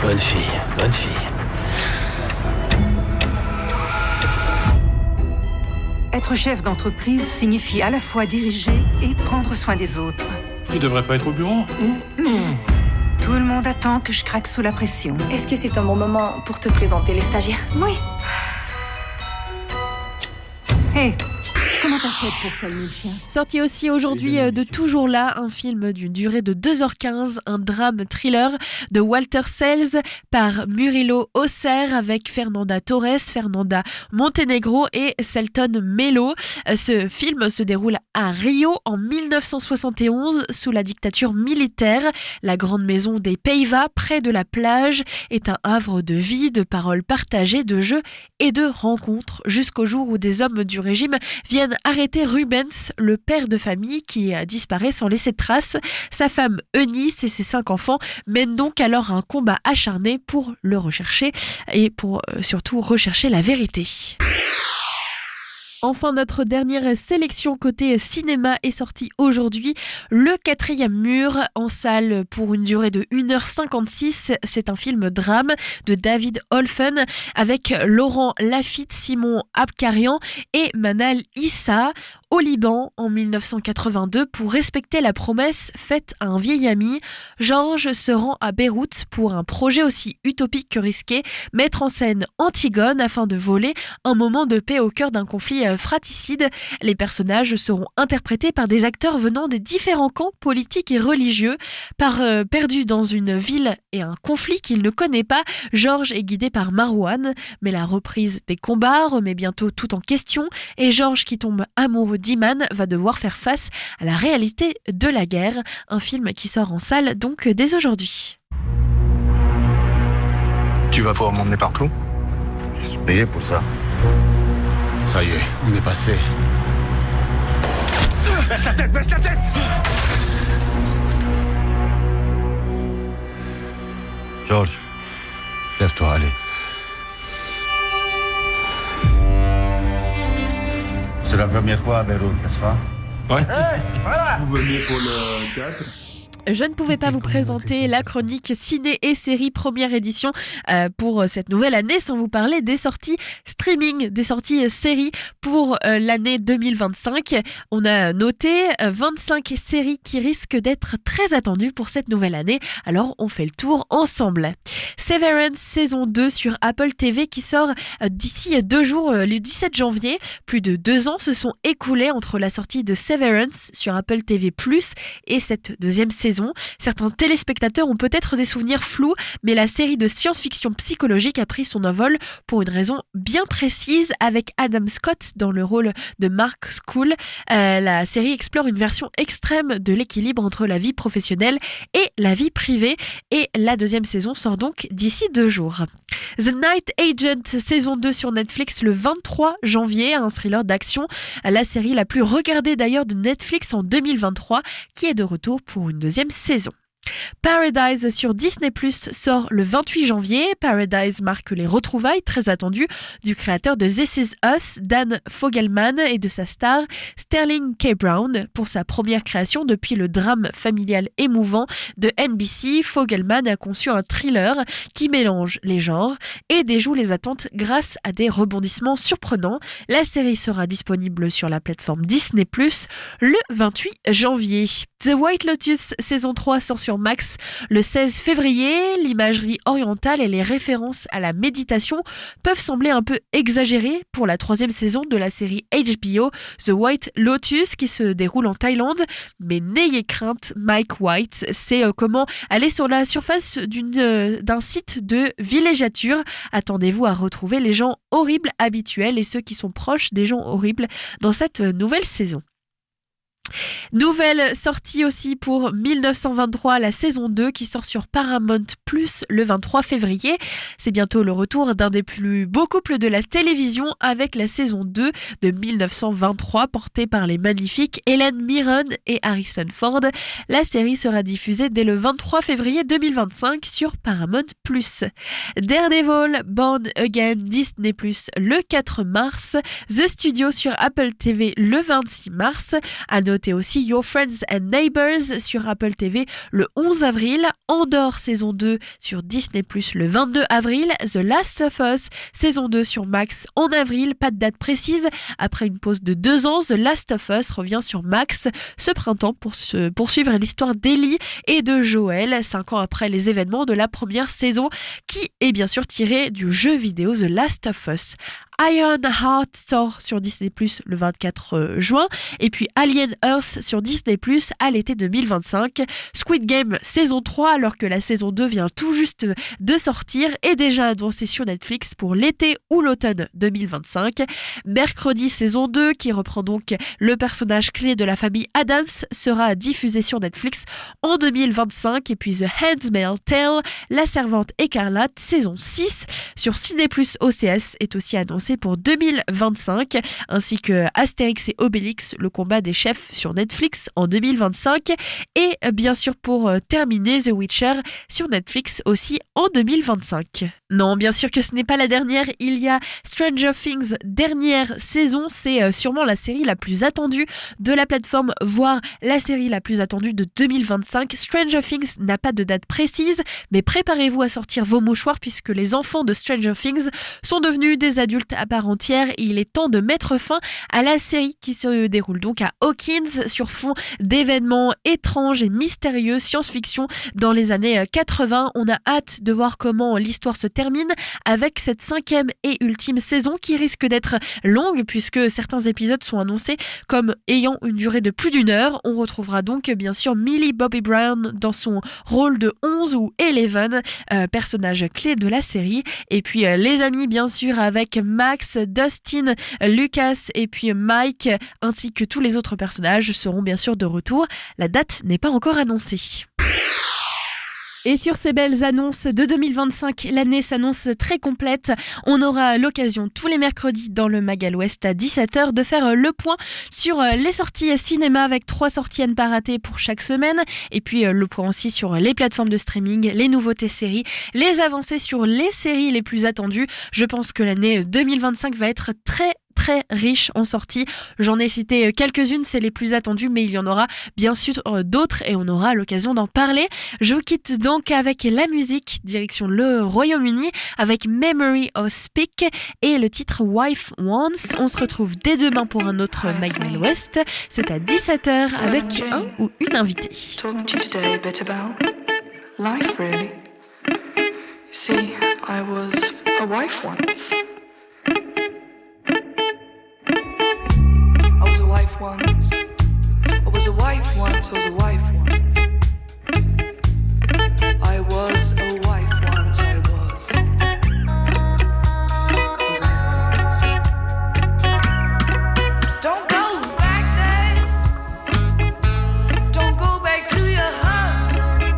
Bonne fille, bonne fille. Être chef d'entreprise signifie à la fois diriger et prendre soin des autres. Tu devrais pas être au bureau. Tout le monde attend que je craque sous la pression. Est-ce que c'est un bon moment pour te présenter les stagiaires? Oui. Hé, comment t'as fait pour calmer le chien? Sorti aussi aujourd'hui de Toujours là, un film d'une durée de 2h15, un drame thriller de Walter Sells par Murilo Oser avec Fernanda Torres, Fernanda Montenegro et Selton Mello. Ce film se déroule à Rio en 1971 sous la dictature militaire. La grande maison des Paiva, près de la plage, est un havre de vie, de paroles partagées, de jeux et de rencontres, jusqu'au jour où des hommes du régime viennent arrêter Rubens, le père de famille qui disparaît sans laisser de traces. Sa femme Eunice et ses 5 enfants mènent donc alors un combat acharné pour le rechercher et pour surtout rechercher la vérité. Enfin, notre dernière sélection côté cinéma est sortie aujourd'hui. Le 4e mur en salle pour une durée de 1h56. C'est un film drame de David Olfen avec Laurent Lafitte, Simon Abkarian et Manal Issa. Au Liban, en 1982, pour respecter la promesse faite à un vieil ami, Georges se rend à Beyrouth pour un projet aussi utopique que risqué, mettre en scène Antigone afin de voler un moment de paix au cœur d'un conflit fratricide. Les personnages seront interprétés par des acteurs venant des différents camps politiques et religieux. Perdu dans une ville et un conflit qu'il ne connaît pas, Georges est guidé par Marouane, mais la reprise des combats remet bientôt tout en question et Georges, qui tombe amoureux d'Iman, va devoir faire face à la réalité de la guerre. Un film qui sort en salle donc dès aujourd'hui. Tu vas pouvoir m'emmener partout? Je suis payé pour ça. Ça y est, on est passé. Baisse la tête, baisse la tête! Georges, lève-toi, allez. C'est la première fois à Beyrouth, n'est-ce pas? Ouais. Hey, voilà! Vous venez pour le théâtre? Je ne pouvais pas vous présenter la chronique ciné et série première édition pour cette nouvelle année sans vous parler des sorties streaming, des sorties séries pour l'année 2025. On a noté 25 séries qui risquent d'être très attendues pour cette nouvelle année. Alors on fait le tour ensemble. Severance saison 2 sur Apple TV qui sort d'ici 2 jours, le 17 janvier. Plus de 2 ans se sont écoulés entre la sortie de Severance sur Apple TV+ et cette deuxième saison. Certains téléspectateurs ont peut-être des souvenirs flous, mais la série de science-fiction psychologique a pris son envol pour une raison bien précise, avec Adam Scott dans le rôle de Mark School. La série explore une version extrême de l'équilibre entre la vie professionnelle et la vie privée, et la deuxième saison sort donc d'ici 2 jours. The Night Agent saison 2 sur Netflix le 23 janvier, un thriller d'action, la série la plus regardée d'ailleurs de Netflix en 2023, qui est de retour pour une deuxième saison. Paradise sur Disney+ sort le 28 janvier. Paradise marque les retrouvailles très attendues du créateur de This Is Us, Dan Fogelman, et de sa star Sterling K. Brown. Pour sa première création depuis le drame familial émouvant de NBC, Fogelman a conçu un thriller qui mélange les genres et déjoue les attentes grâce à des rebondissements surprenants. La série sera disponible sur la plateforme Disney+ le 28 janvier. The White Lotus saison 3 sort sur Max le 16 février. L'imagerie orientale et les références à la méditation peuvent sembler un peu exagérées pour la 3e saison de la série HBO The White Lotus qui se déroule en Thaïlande. Mais n'ayez crainte, Mike White sait comment aller sur la surface d'un site de villégiature. Attendez-vous à retrouver les gens horribles habituels et ceux qui sont proches des gens horribles dans cette nouvelle saison. Nouvelle sortie aussi pour 1923, la saison 2 qui sort sur Paramount+ le 23 février. C'est bientôt le retour d'un des plus beaux couples de la télévision avec la saison 2 de 1923 portée par les magnifiques Helen Mirren et Harrison Ford. La série sera diffusée dès le 23 février 2025 sur Paramount+. Daredevil Born Again Disney+ le 4 mars. The Studio sur Apple TV le 26 mars. À noter noter aussi Your Friends and Neighbors sur Apple TV le 11 avril, Andor saison 2 sur Disney+, le 22 avril, The Last of Us saison 2 sur Max en avril, pas de date précise. Après une pause de 2 ans, The Last of Us revient sur Max ce printemps pour poursuivre l'histoire d'Ellie et de Joel, 5 ans après les événements de la première saison, qui est bien sûr tirée du jeu vidéo The Last of Us. Ironheart sort sur Disney+ le 24 juin et puis Alien Earth sur Disney+ à l'été 2025. Squid Game saison 3 alors que la saison 2 vient tout juste de sortir est déjà annoncée sur Netflix pour l'été ou l'automne 2025. Mercredi saison 2 qui reprend donc le personnage clé de la famille Addams sera diffusée sur Netflix en 2025 et puis The Handmaid's Tale, La Servante écarlate saison 6 sur Ciné+ OCS est aussi annoncée pour 2025, ainsi que Astérix et Obélix, le combat des chefs sur Netflix en 2025 et bien sûr pour terminer The Witcher sur Netflix aussi en 2025. Non, bien sûr que ce n'est pas la dernière, il y a Stranger Things dernière saison, c'est sûrement la série la plus attendue de la plateforme, voire la série la plus attendue de 2025. Stranger Things n'a pas de date précise, mais préparez-vous à sortir vos mouchoirs puisque les enfants de Stranger Things sont devenus des adultes à part entière et il est temps de mettre fin à la série qui se déroule donc à Hawkins sur fond d'événements étranges et mystérieux, science-fiction dans les années 80. On a hâte de voir comment l'histoire se termine avec cette 5e et ultime saison qui risque d'être longue puisque certains épisodes sont annoncés comme ayant une durée de plus d'1 heure. On retrouvera donc bien sûr Millie Bobby Brown dans son rôle de 11 ou 11, personnage clé de la série. Et puis les amis bien sûr avec Max, Dustin, Lucas et puis Mike ainsi que tous les autres personnages seront bien sûr de retour. La date n'est pas encore annoncée. Et sur ces belles annonces de 2025, l'année s'annonce très complète. On aura l'occasion tous les mercredis dans le Mag à l'Ouest à 17h de faire le point sur les sorties cinéma avec 3 sorties à ne pas rater pour chaque semaine. Et puis le point aussi sur les plateformes de streaming, les nouveautés séries, les avancées sur les séries les plus attendues. Je pense que l'année 2025 va être très riche en sorties. J'en ai cité quelques-unes, c'est les plus attendues, mais il y en aura bien sûr d'autres et on aura l'occasion d'en parler. Je vous quitte donc avec la musique, direction le Royaume-Uni, avec Memory of Speak et le titre Wife Once. On se retrouve dès demain pour un autre Mag à l'Ouest. C'est à 17h avec un ou une invitée. Talking to you today a bit about life, really. You see, I was a wife once. I was a wife once. I was a wife once. I was a wife once. I was a wife once. I was a wife once. Don't go back there. Don't go back to your husband.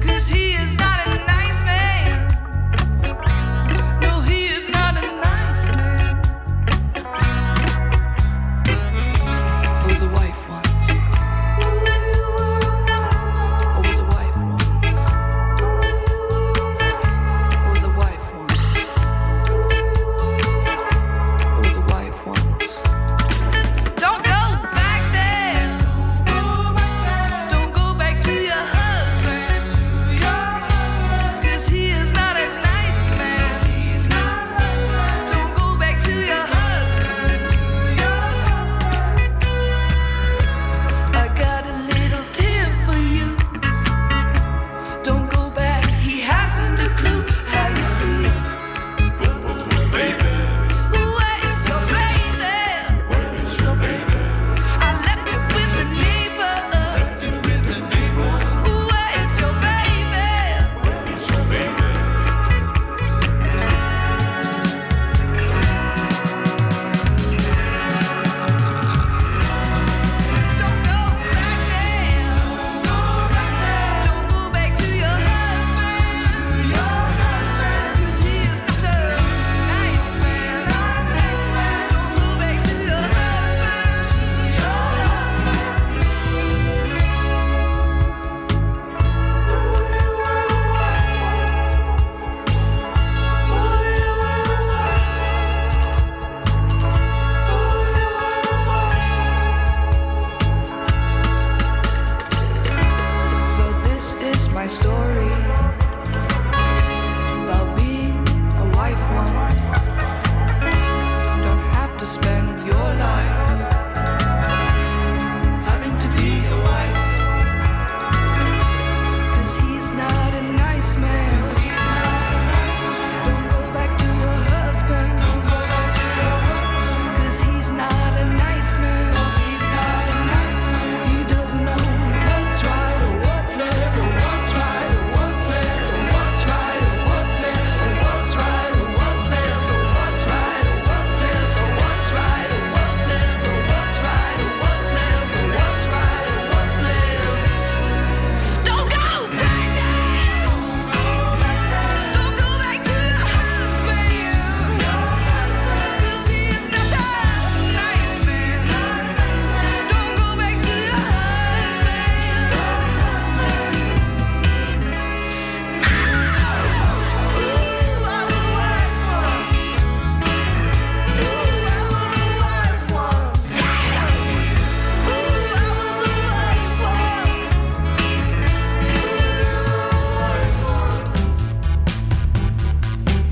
'Cause he is not a nice man. No, he is not a nice man. I was a wife once.